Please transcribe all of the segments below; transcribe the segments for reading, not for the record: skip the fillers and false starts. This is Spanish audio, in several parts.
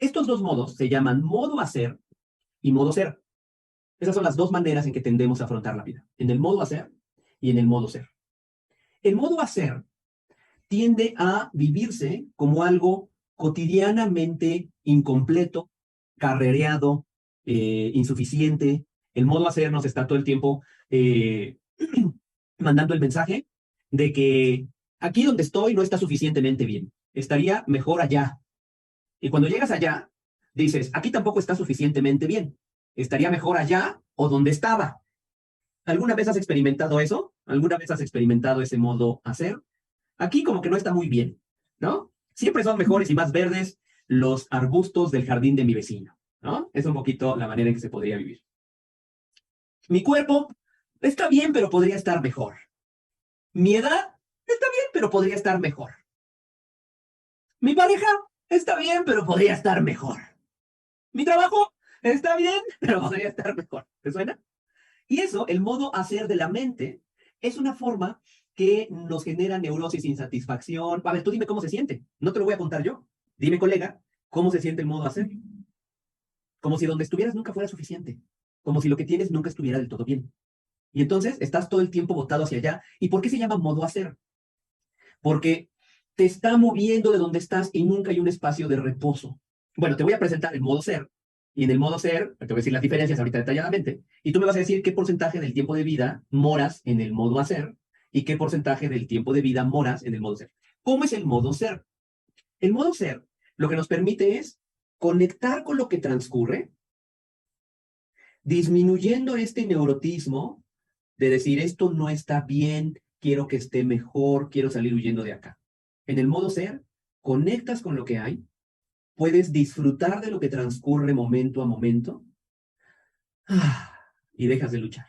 Estos dos modos se llaman modo hacer y modo ser. Esas son las dos maneras en que tendemos a afrontar la vida, en el modo hacer y en el modo ser. El modo hacer tiende a vivirse como algo cotidianamente incompleto, carrereado, insuficiente. El modo hacer nos está todo el tiempo mandando el mensaje de que aquí donde estoy no está suficientemente bien, estaría mejor allá. Y cuando llegas allá, dices, aquí tampoco está suficientemente bien, estaría mejor allá o donde estaba. ¿Alguna vez has experimentado eso? ¿Alguna vez has experimentado ese modo hacer? Aquí como que no está muy bien, ¿no? Siempre son mejores y más verdes los arbustos del jardín de mi vecino, ¿no? Es un poquito la manera en que se podría vivir. Mi cuerpo está bien, pero podría estar mejor. Mi edad está bien, pero podría estar mejor. Mi pareja está bien, pero podría estar mejor. Mi trabajo está bien, pero podría estar mejor. ¿Te suena? Y eso, el modo hacer de la mente, es una forma que nos genera neurosis, insatisfacción. A ver, tú dime cómo se siente. No te lo voy a contar yo. Dime, colega, cómo se siente el modo hacer. Como si donde estuvieras nunca fuera suficiente. Como si lo que tienes nunca estuviera del todo bien. Y entonces estás todo el tiempo botado hacia allá. ¿Y por qué se llama modo hacer? Porque te está moviendo de donde estás y nunca hay un espacio de reposo. Bueno, te voy a presentar el modo ser. Y en el modo ser, te voy a decir las diferencias ahorita detalladamente. Y tú me vas a decir qué porcentaje del tiempo de vida moras en el modo hacer y qué porcentaje del tiempo de vida moras en el modo ser. ¿Cómo es el modo ser? El modo ser lo que nos permite es conectar con lo que transcurre, disminuyendo este neurotismo de decir esto no está bien, quiero que esté mejor, quiero salir huyendo de acá. En el modo ser, conectas con lo que hay, puedes disfrutar de lo que transcurre momento a momento y dejas de luchar.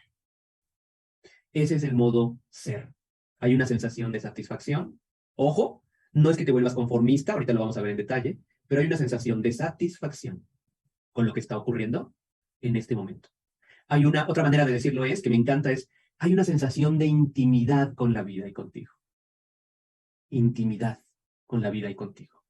Ese es el modo ser. Hay una sensación de satisfacción. Ojo, no es que te vuelvas conformista, ahorita lo vamos a ver en detalle, pero hay una sensación de satisfacción con lo que está ocurriendo en este momento. Hay una otra manera de decirlo es, que me encanta, es, hay una sensación de intimidad con la vida y contigo. Intimidad con la vida y contigo.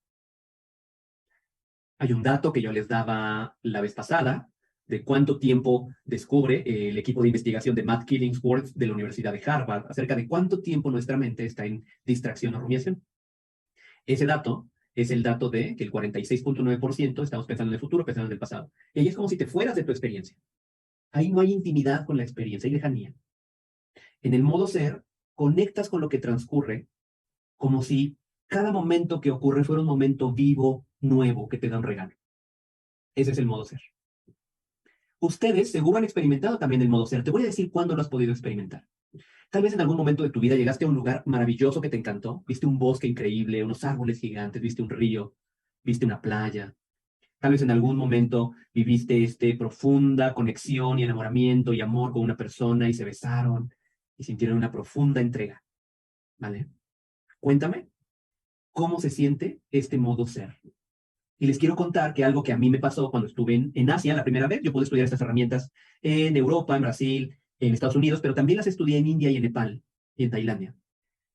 Hay un dato que yo les daba la vez pasada de cuánto tiempo descubre el equipo de investigación de Matt Killingsworth de la Universidad de Harvard acerca de cuánto tiempo nuestra mente está en distracción o rumiación. Ese dato es el dato de que el 46.9% estamos pensando en el futuro, pensando en el pasado. Y ahí es como si te fueras de tu experiencia. Ahí no hay intimidad con la experiencia, hay lejanía. En el modo ser, conectas con lo que transcurre como si cada momento que ocurre fuera un momento vivo, nuevo, que te da un regalo. Ese es el modo ser. Ustedes seguro han experimentado también el modo ser. Te voy a decir cuándo lo has podido experimentar. Tal vez en algún momento de tu vida llegaste a un lugar maravilloso que te encantó, viste un bosque increíble, unos árboles gigantes, viste un río, viste una playa. Tal vez en algún momento viviste profunda conexión y enamoramiento y amor con una persona y se besaron y sintieron una profunda entrega. ¿Vale? Cuéntame cómo se siente este modo ser. Y les quiero contar que algo que a mí me pasó cuando estuve en Asia la primera vez, yo pude estudiar estas herramientas en Europa, en Brasil, en Estados Unidos, pero también las estudié en India y en Nepal y en Tailandia.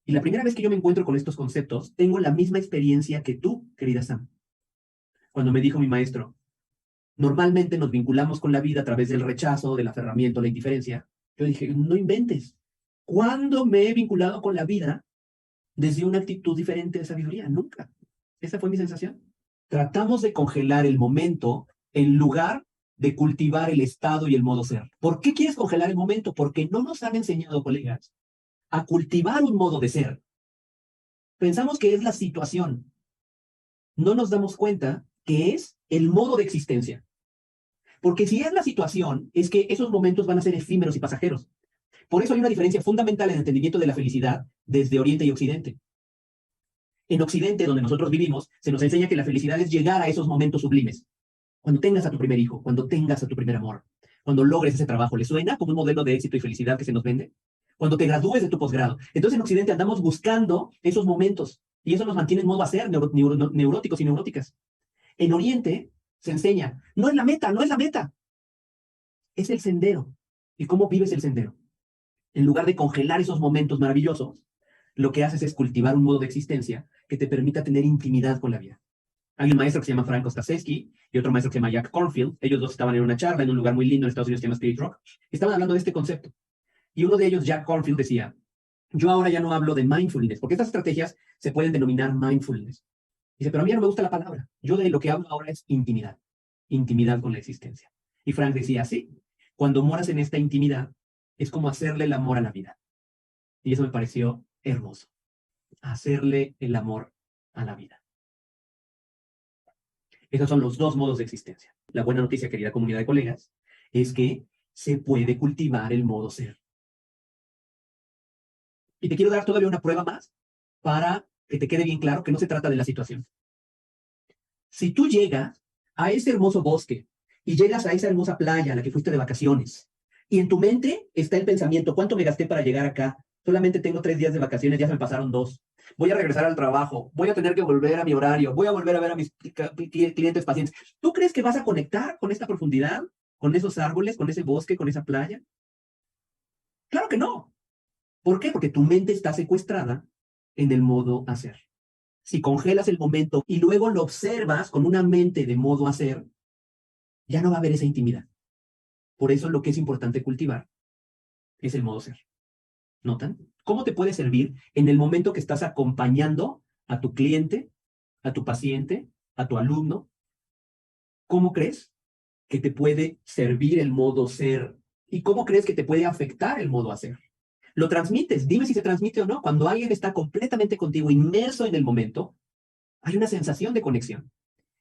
Y la primera vez que yo me encuentro con estos conceptos, tengo la misma experiencia que tú, querida Sam. Cuando me dijo mi maestro, normalmente nos vinculamos con la vida a través del rechazo, del aferramiento, la indiferencia. Yo dije, no inventes. ¿Cuándo me he vinculado con la vida desde una actitud diferente de sabiduría? Nunca. Esa fue mi sensación. Tratamos de congelar el momento en lugar de cultivar el estado y el modo ser. ¿Por qué quieres congelar el momento? Porque no nos han enseñado, colegas, a cultivar un modo de ser. Pensamos que es la situación. No nos damos cuenta que es el modo de existencia. Porque si es la situación, es que esos momentos van a ser efímeros y pasajeros. Por eso hay una diferencia fundamental en el entendimiento de la felicidad desde Oriente y Occidente. En Occidente, donde nosotros vivimos, se nos enseña que la felicidad es llegar a esos momentos sublimes. Cuando tengas a tu primer hijo, cuando tengas a tu primer amor, cuando logres ese trabajo, ¿le suena como un modelo de éxito y felicidad que se nos vende? Cuando te gradúes de tu posgrado. Entonces en Occidente andamos buscando esos momentos y eso nos mantiene en modo a ser neuróticos y neuróticas. En Oriente se enseña, no es la meta, no es la meta, es el sendero. ¿Y cómo vives el sendero? En lugar de congelar esos momentos maravillosos, lo que haces es cultivar un modo de existencia que te permita tener intimidad con la vida. Hay un maestro que se llama Frank Ostaseski y otro maestro que se llama Jack Kornfield. Ellos dos estaban en una charla en un lugar muy lindo en Estados Unidos que se llama Spirit Rock. Estaban hablando de este concepto. Y uno de ellos, Jack Kornfield, decía, yo ahora ya no hablo de mindfulness, porque estas estrategias se pueden denominar mindfulness. Dice, pero a mí no me gusta la palabra. Yo de lo que hablo ahora es intimidad. Intimidad con la existencia. Y Frank decía, sí, cuando moras en esta intimidad, es como hacerle el amor a la vida. Y eso me pareció hermoso. Hacerle el amor a la vida. Esos son los dos modos de existencia. La buena noticia, querida comunidad de colegas, es que se puede cultivar el modo ser. Y te quiero dar todavía una prueba más para que te quede bien claro que no se trata de la situación. Si tú llegas a ese hermoso bosque y llegas a esa hermosa playa a la que fuiste de vacaciones y en tu mente está el pensamiento, ¿cuánto me gasté para llegar acá? Solamente tengo 3 días de vacaciones, ya se me pasaron 2. Voy a regresar al trabajo, voy a tener que volver a mi horario, voy a volver a ver a mis clientes, pacientes. ¿Tú crees que vas a conectar con esta profundidad, con esos árboles, con ese bosque, con esa playa? Claro que no. ¿Por qué? Porque tu mente está secuestrada en el modo hacer. Si congelas el momento y luego lo observas con una mente de modo hacer, ya no va a haber esa intimidad. Por eso lo que es importante cultivar es el modo ser. ¿Notan? ¿Cómo te puede servir en el momento que estás acompañando a tu cliente, a tu paciente, a tu alumno? ¿Cómo crees que te puede servir el modo ser? ¿Y cómo crees que te puede afectar el modo hacer? Lo transmites, dime si se transmite o no. Cuando alguien está completamente contigo, inmerso en el momento, hay una sensación de conexión.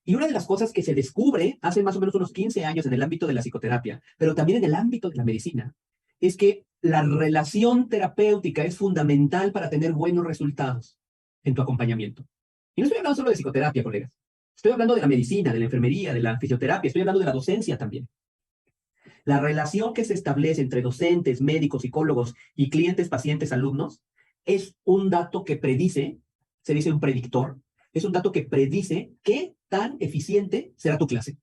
Y una de las cosas que se descubre hace más o menos unos 15 años en el ámbito de la psicoterapia, pero también en el ámbito de la medicina, es que la relación terapéutica es fundamental para tener buenos resultados en tu acompañamiento. Y no estoy hablando solo de psicoterapia, colegas. Estoy hablando de la medicina, de la enfermería, de la fisioterapia, estoy hablando de la docencia también. La relación que se establece entre docentes, médicos, psicólogos y clientes, pacientes, alumnos, es un dato que predice, se dice un predictor, es un dato que predice qué tan eficiente será tu clase,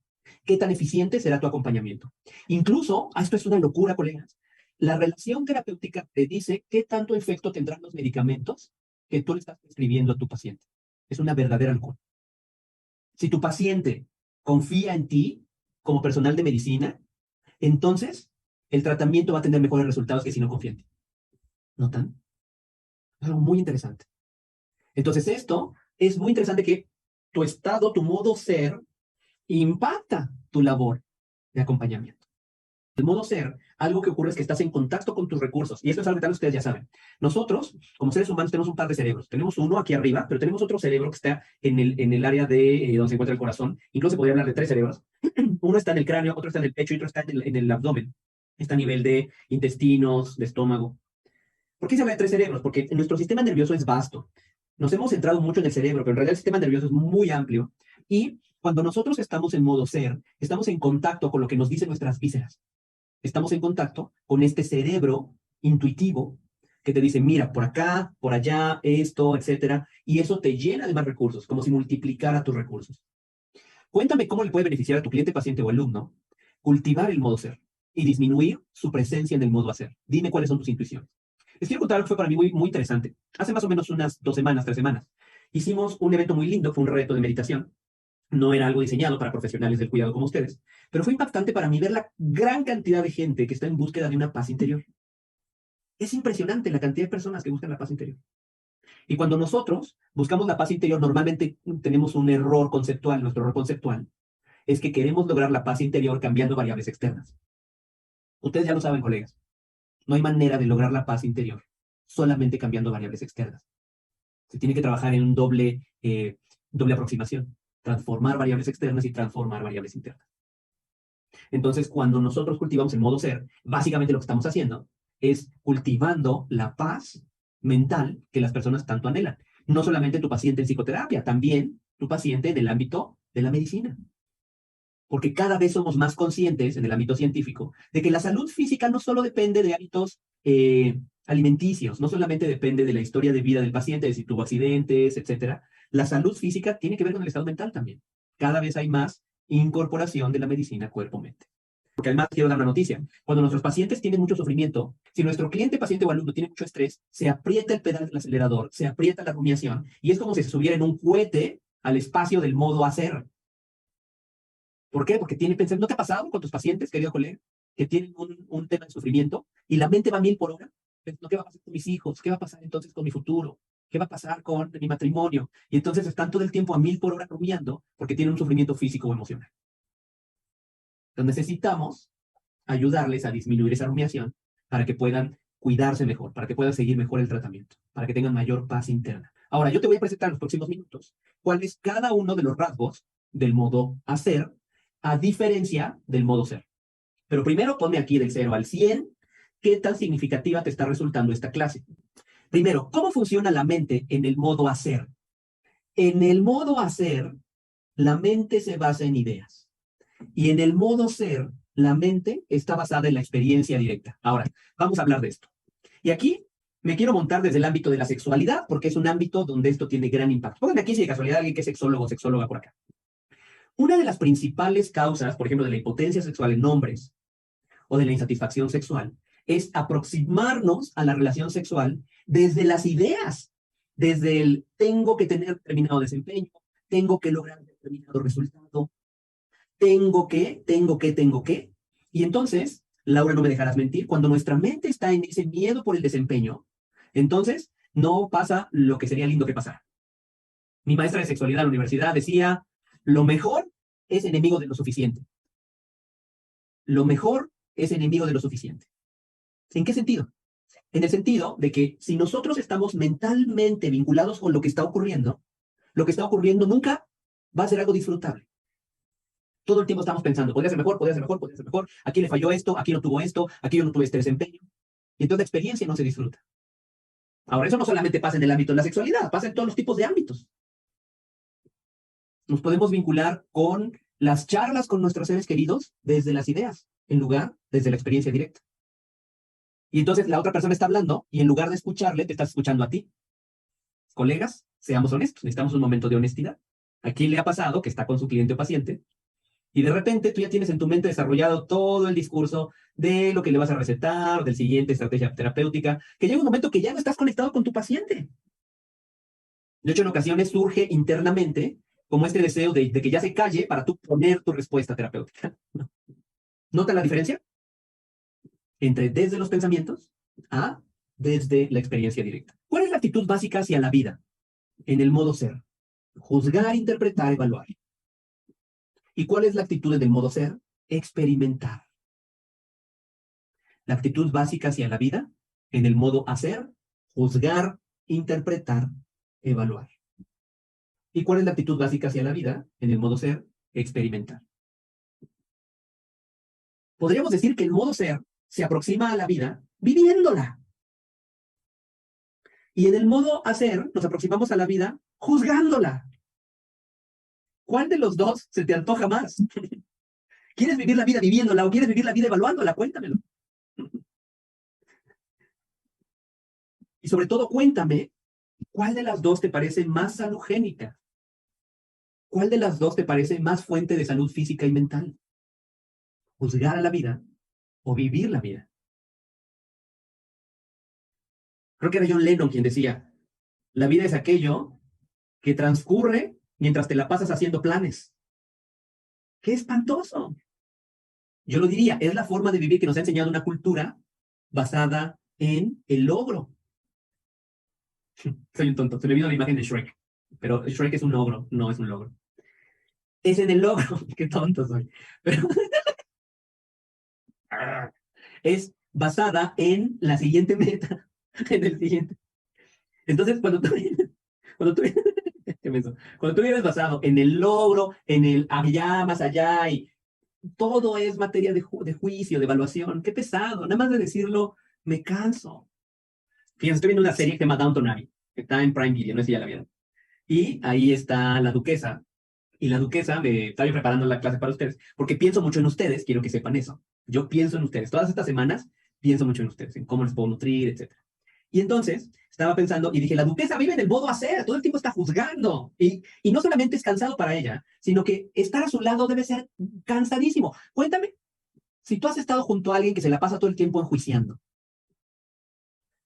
qué tan eficiente será tu acompañamiento. Incluso, esto es una locura, colegas, la relación terapéutica predice qué tanto efecto tendrán los medicamentos que tú le estás prescribiendo a tu paciente. Es una verdadera locura. Si tu paciente confía en ti como personal de medicina, entonces el tratamiento va a tener mejores resultados que si no confía en ti. ¿Notan? Es algo muy interesante. Entonces esto es muy interesante que tu estado, tu modo ser, impacta tu labor de acompañamiento. El modo ser, algo que ocurre es que estás en contacto con tus recursos. Y esto es algo que tal ustedes ya saben. Nosotros, como seres humanos, tenemos un par de cerebros. Tenemos uno aquí arriba, pero tenemos otro cerebro que está en el área de donde se encuentra el corazón. Incluso se podría hablar de 3 cerebros. Uno está en el cráneo, otro está en el pecho y otro está en el abdomen. Está a nivel de intestinos, de estómago. ¿Por qué se habla de 3 cerebros? Porque nuestro sistema nervioso es vasto. Nos hemos centrado mucho en el cerebro, pero en realidad el sistema nervioso es muy amplio. Y cuando nosotros estamos en modo ser, estamos en contacto con lo que nos dicen nuestras vísceras. Estamos en contacto con este cerebro intuitivo que te dice, mira, por acá, por allá, esto, etcétera. Y eso te llena de más recursos, como si multiplicara tus recursos. Cuéntame cómo le puede beneficiar a tu cliente, paciente o alumno cultivar el modo ser y disminuir su presencia en el modo hacer. Dime cuáles son tus intuiciones. Les quiero contar algo que fue para mí muy interesante. Hace más o menos unas 2 semanas, 3 semanas, hicimos un evento muy lindo, fue un reto de meditación. No era algo diseñado para profesionales del cuidado como ustedes, pero fue impactante para mí ver la gran cantidad de gente que está en búsqueda de una paz interior. Es impresionante la cantidad de personas que buscan la paz interior. Y cuando nosotros buscamos la paz interior, normalmente tenemos un error conceptual. Nuestro error conceptual es que queremos lograr la paz interior cambiando variables externas. Ustedes ya lo saben, colegas. No hay manera de lograr la paz interior solamente cambiando variables externas. Se tiene que trabajar en un doble aproximación. Transformar variables externas y transformar variables internas. Entonces, cuando nosotros cultivamos el modo ser, básicamente lo que estamos haciendo es cultivando la paz mental que las personas tanto anhelan. No solamente tu paciente en psicoterapia, también tu paciente en el ámbito de la medicina. Porque cada vez somos más conscientes en el ámbito científico de que la salud física no solo depende de hábitos alimenticios, no solamente depende de la historia de vida del paciente, de si tuvo accidentes, etcétera. La salud física tiene que ver con el estado mental también. Cada vez hay más incorporación de la medicina cuerpo-mente. Porque además quiero dar una noticia. Cuando nuestros pacientes tienen mucho sufrimiento, si nuestro cliente, paciente o alumno tiene mucho estrés, se aprieta el pedal del acelerador, se aprieta la rumiación y es como si se subiera en un cohete al espacio del modo hacer. ¿Por qué? Porque tiene pensamiento. ¿No te ha pasado con tus pacientes, querido colega, que tienen un tema de sufrimiento y la mente va a 1000 por hora? Pensando, ¿qué va a pasar con mis hijos? ¿Qué va a pasar entonces con mi futuro? ¿Qué va a pasar con mi matrimonio? Y entonces están todo el tiempo a 1000 por hora rumiando porque tienen un sufrimiento físico o emocional. Entonces necesitamos ayudarles a disminuir esa rumiación para que puedan cuidarse mejor, para que puedan seguir mejor el tratamiento, para que tengan mayor paz interna. Ahora, yo te voy a presentar en los próximos minutos cuál es cada uno de los rasgos del modo hacer, a diferencia del modo ser. Pero primero ponme aquí del 0 al 100, ¿qué tan significativa te está resultando esta clase? Primero, ¿cómo funciona la mente en el modo hacer? En el modo hacer, la mente se basa en ideas. Y en el modo ser, la mente está basada en la experiencia directa. Ahora, vamos a hablar de esto. Y aquí me quiero montar desde el ámbito de la sexualidad, porque es un ámbito donde esto tiene gran impacto. Pónganme aquí si de casualidad alguien que es sexólogo o sexóloga por acá. Una de las principales causas, por ejemplo, de la impotencia sexual en hombres o de la insatisfacción sexual, es aproximarnos a la relación sexual desde las ideas, desde el tengo que tener determinado desempeño, tengo que lograr determinado resultado, tengo que. Y entonces, Laura, no me dejarás mentir, cuando nuestra mente está en ese miedo por el desempeño, entonces no pasa lo que sería lindo que pasara. Mi maestra de sexualidad en la universidad decía, lo mejor es enemigo de lo suficiente. Lo mejor es enemigo de lo suficiente. ¿En qué sentido? En el sentido de que si nosotros estamos mentalmente vinculados con lo que está ocurriendo nunca va a ser algo disfrutable. Todo el tiempo estamos pensando, podría ser mejor, podría ser mejor, podría ser mejor, aquí le falló esto, aquí no tuvo esto, aquí yo no tuve este desempeño. Y entonces la experiencia no se disfruta. Ahora, eso no solamente pasa en el ámbito de la sexualidad, pasa en todos los tipos de ámbitos. Nos podemos vincular con las charlas con nuestros seres queridos desde las ideas, en lugar desde la experiencia directa. Y entonces la otra persona está hablando y en lugar de escucharle, te estás escuchando a ti. Colegas, seamos honestos, necesitamos un momento de honestidad. ¿A quién le ha pasado que está con su cliente o paciente y de repente tú ya tienes en tu mente desarrollado todo el discurso de lo que le vas a recetar, del siguiente estrategia terapéutica, que llega un momento que ya no estás conectado con tu paciente? De hecho, en ocasiones surge internamente como este deseo de que ya se calle para tú poner tu respuesta terapéutica. ¿Nota la diferencia? Entre desde los pensamientos a desde la experiencia directa. ¿Cuál es la actitud básica hacia la vida en el modo ser? Juzgar, interpretar, evaluar. ¿Y cuál es la actitud del modo ser? Experimentar. La actitud básica hacia la vida en el modo hacer, juzgar, interpretar, evaluar. ¿Y cuál es la actitud básica hacia la vida en el modo ser? Experimentar. Podríamos decir que el modo ser se aproxima a la vida viviéndola. Y en el modo hacer nos aproximamos a la vida juzgándola. ¿Cuál de los dos se te antoja más? ¿Quieres vivir la vida viviéndola o quieres vivir la vida evaluándola? Cuéntamelo. Y sobre todo, cuéntame, ¿cuál de las dos te parece más salugénica? ¿Cuál de las dos te parece más fuente de salud física y mental? ¿Juzgar a la vida o vivir la vida? Creo que era John Lennon quien decía, la vida es aquello que transcurre mientras te la pasas haciendo planes. ¡Qué espantoso! Yo lo diría, es la forma de vivir que nos ha enseñado una cultura basada en el logro. Soy un tonto, se me vino la imagen de Shrek, pero Shrek es un ogro, no es un logro. Es en el logro, qué tonto soy. Pero es basada en la siguiente meta, en el siguiente. Entonces, cuando tú, cuando tú vienes basado en el logro, en el allá, más allá, y todo es materia de juicio, de evaluación, qué pesado, nada más de decirlo, me canso. Fíjense, estoy viendo una serie que se llama Downton Abbey, que está en Prime Video, no sé si ya la vieron. Y ahí está la duquesa, y la duquesa me estaba preparando la clase para ustedes, porque pienso mucho en ustedes, quiero que sepan eso. Yo pienso en ustedes. Todas estas semanas pienso mucho en ustedes, en cómo les puedo nutrir, etc. Y entonces estaba pensando y dije, la duquesa vive en el modo hacer, todo el tiempo está juzgando. Y no solamente es cansado para ella, sino que estar a su lado debe ser cansadísimo. Cuéntame, si tú has estado junto a alguien que se la pasa todo el tiempo enjuiciando.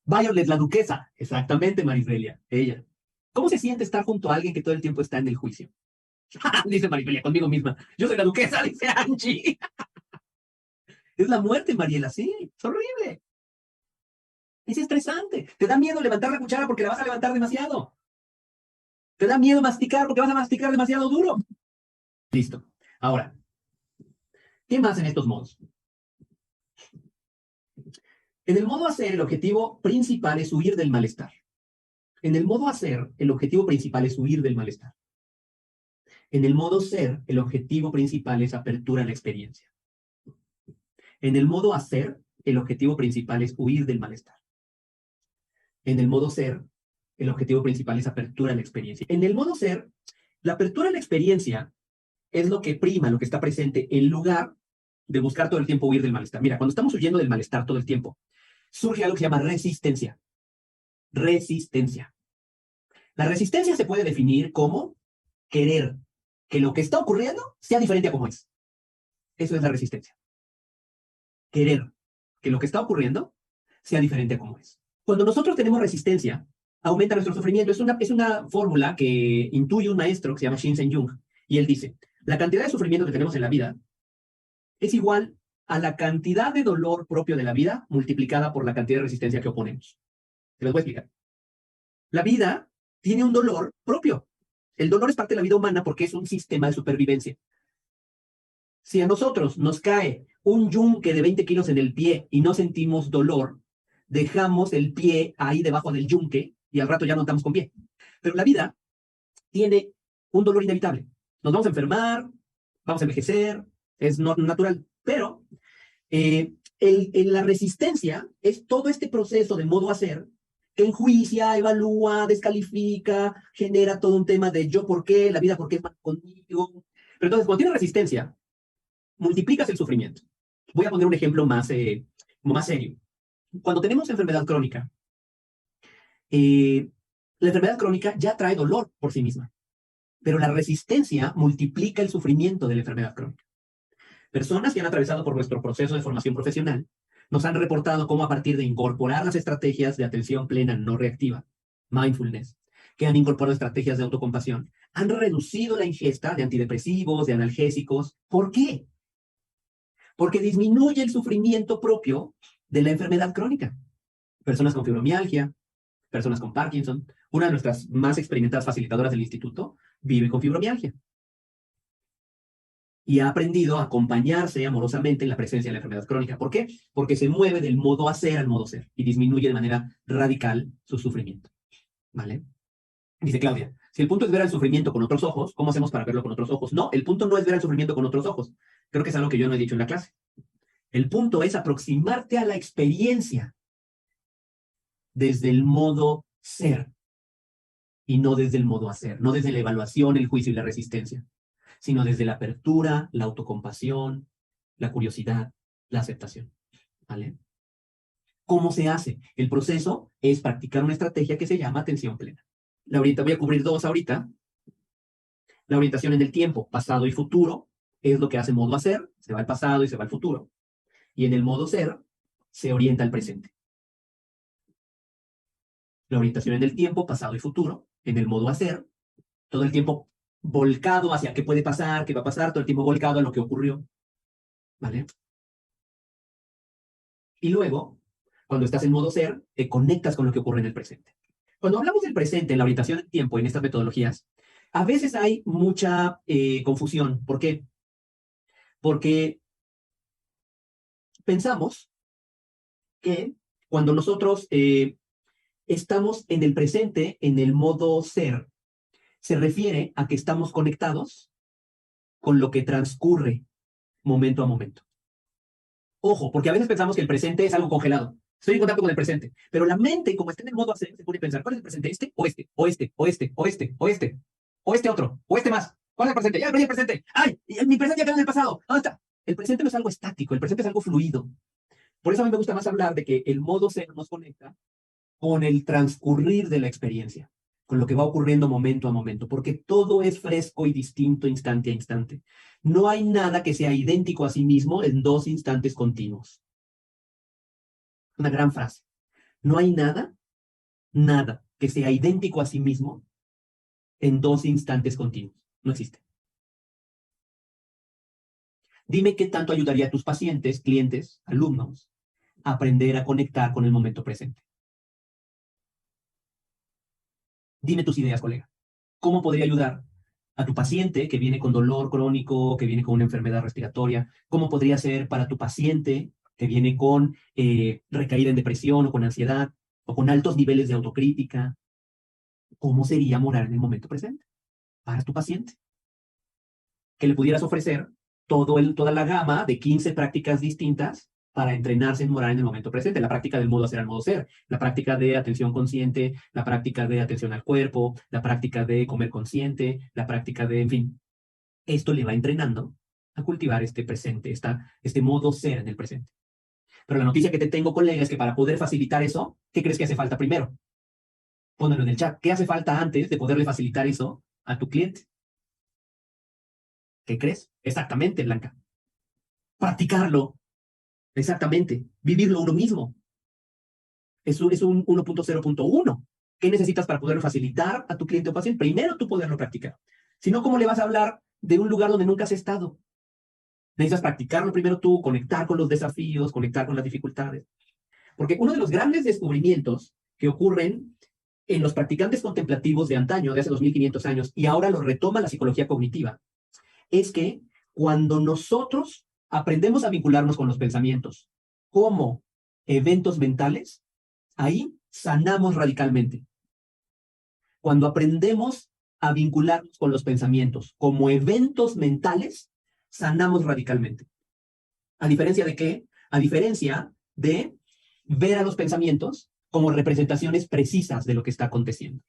Violet, la duquesa. Exactamente, Mariselia, ella. ¿Cómo se siente estar junto a alguien que todo el tiempo está en el juicio? Dice Maripelia conmigo misma. Yo soy la duquesa, dice Angie. Es la muerte, Mariela, sí, es horrible. Es estresante. Te da miedo levantar la cuchara porque la vas a levantar demasiado. Te da miedo masticar porque vas a masticar demasiado duro. Listo. Ahora, ¿qué más en estos modos? En el modo hacer, el objetivo principal es huir del malestar. En el modo hacer, el objetivo principal es huir del malestar. En el modo ser, el objetivo principal es apertura a la experiencia. En el modo hacer, el objetivo principal es huir del malestar. En el modo ser, el objetivo principal es apertura a la experiencia. En el modo ser, la apertura a la experiencia es lo que prima, lo que está presente, en lugar de buscar todo el tiempo huir del malestar. Mira, cuando estamos huyendo del malestar todo el tiempo, surge algo que se llama resistencia. Resistencia. La resistencia se puede definir como querer que lo que está ocurriendo sea diferente a como es. Eso es la resistencia. Querer que lo que está ocurriendo sea diferente a como es. Cuando nosotros tenemos resistencia, aumenta nuestro sufrimiento. Es una fórmula que intuye un maestro que se llama Shinzen Jung, y él dice, la cantidad de sufrimiento que tenemos en la vida es igual a la cantidad de dolor propio de la vida multiplicada por la cantidad de resistencia que oponemos. Te los voy a explicar. La vida tiene un dolor propio. El dolor es parte de la vida humana porque es un sistema de supervivencia. Si a nosotros nos cae un yunque de 20 kilos en el pie y no sentimos dolor, dejamos el pie ahí debajo del yunque y al rato ya no andamos con pie. Pero la vida tiene un dolor inevitable. Nos vamos a enfermar, vamos a envejecer, es natural. Pero la resistencia es todo este proceso de modo hacer que enjuicia, evalúa, descalifica, genera todo un tema de yo por qué, la vida por qué es malo conmigo. Pero entonces, cuando tienes resistencia, multiplicas el sufrimiento. Voy a poner un ejemplo más serio. Cuando tenemos enfermedad crónica, la enfermedad crónica ya trae dolor por sí misma, pero la resistencia multiplica el sufrimiento de la enfermedad crónica. Personas que han atravesado por nuestro proceso de formación profesional nos han reportado cómo a partir de incorporar las estrategias de atención plena no reactiva, mindfulness, que han incorporado estrategias de autocompasión, han reducido la ingesta de antidepresivos, de analgésicos. ¿Por qué? Porque disminuye el sufrimiento propio de la enfermedad crónica. Personas con fibromialgia, personas con Parkinson. Una de nuestras más experimentadas facilitadoras del instituto vive con fibromialgia y ha aprendido a acompañarse amorosamente en la presencia de la enfermedad crónica. ¿Por qué? Porque se mueve del modo hacer al modo ser y disminuye de manera radical su sufrimiento. ¿Vale? Dice Claudia, si el punto es ver el sufrimiento con otros ojos, ¿cómo hacemos para verlo con otros ojos? No, el punto no es ver el sufrimiento con otros ojos. Creo que es algo que yo no he dicho en la clase. El punto es aproximarte a la experiencia desde el modo ser y no desde el modo hacer, no desde la evaluación, el juicio y la resistencia, sino desde la apertura, la autocompasión, la curiosidad, la aceptación. ¿Vale? ¿Cómo se hace? El proceso es practicar una estrategia que se llama atención plena. Voy a cubrir dos ahorita. La orientación en el tiempo, pasado y futuro, es lo que hace modo hacer, se va al pasado y se va al futuro. Y en el modo ser, se orienta al presente. La orientación en el tiempo, pasado y futuro, en el modo hacer, todo el tiempo volcado hacia qué puede pasar, qué va a pasar, todo el tiempo volcado a lo que ocurrió. ¿Vale? Y luego, cuando estás en modo ser, te conectas con lo que ocurre en el presente. Cuando hablamos del presente, en la orientación del tiempo, en estas metodologías, a veces hay mucha confusión. ¿Por qué? Porque pensamos que cuando nosotros estamos en el presente, en el modo ser, se refiere a que estamos conectados con lo que transcurre momento a momento. Ojo, porque a veces pensamos que el presente es algo congelado. Estoy en contacto con el presente, pero la mente, como está en el modo hacer, se pone a pensar, ¿cuál es el presente? ¿Este o este? ¿O este? ¿O este? ¿O este? ¿O este? ¿O este otro? ¿O este más? ¿Cuál es el presente? Ya perdí el presente. ¡Ay! Mi presente ya quedó en el pasado. ¿Dónde está? El presente no es algo estático, el presente es algo fluido. Por eso a mí me gusta más hablar de que el modo ser nos conecta con el transcurrir de la experiencia, con lo que va ocurriendo momento a momento, porque todo es fresco y distinto instante a instante. No hay nada que sea idéntico a sí mismo en dos instantes continuos. Una gran frase. No hay nada que sea idéntico a sí mismo en 2 instantes continuos. No existe. Dime qué tanto ayudaría a tus pacientes, clientes, alumnos, a aprender a conectar con el momento presente. Dime tus ideas, colega. ¿Cómo podría ayudar a tu paciente que viene con dolor crónico, que viene con una enfermedad respiratoria? ¿Cómo podría ser para tu paciente que viene con recaída en depresión o con ansiedad o con altos niveles de autocrítica? ¿Cómo sería morar en el momento presente para tu paciente? Que le pudieras ofrecer toda la gama de 15 prácticas distintas para entrenarse en morar en el momento presente. La práctica del modo hacer al modo ser, la práctica de atención consciente, la práctica de atención al cuerpo, la práctica de comer consciente, la práctica de, en fin, esto le va entrenando a cultivar este presente, este modo ser en el presente. Pero la noticia que te tengo, colega, es que para poder facilitar eso, ¿qué crees que hace falta primero? Pónelo en el chat. ¿Qué hace falta antes de poderle facilitar eso a tu cliente? ¿Qué crees? Exactamente, Blanca. Practicarlo. Exactamente. Vivirlo uno mismo. Es un 1.0.1. ¿Qué necesitas para poderlo facilitar a tu cliente o paciente? Primero tú poderlo practicar. Si no, ¿cómo le vas a hablar de un lugar donde nunca has estado? Necesitas practicarlo primero tú, conectar con los desafíos, conectar con las dificultades. Porque uno de los grandes descubrimientos que ocurren en los practicantes contemplativos de antaño, de hace 2500 años, y ahora lo retoma la psicología cognitiva, es que cuando nosotros aprendemos a vincularnos con los pensamientos como eventos mentales, ahí sanamos radicalmente. Cuando aprendemos a vincularnos con los pensamientos como eventos mentales, sanamos radicalmente. ¿A diferencia de qué? A diferencia de ver a los pensamientos como representaciones precisas de lo que está aconteciendo.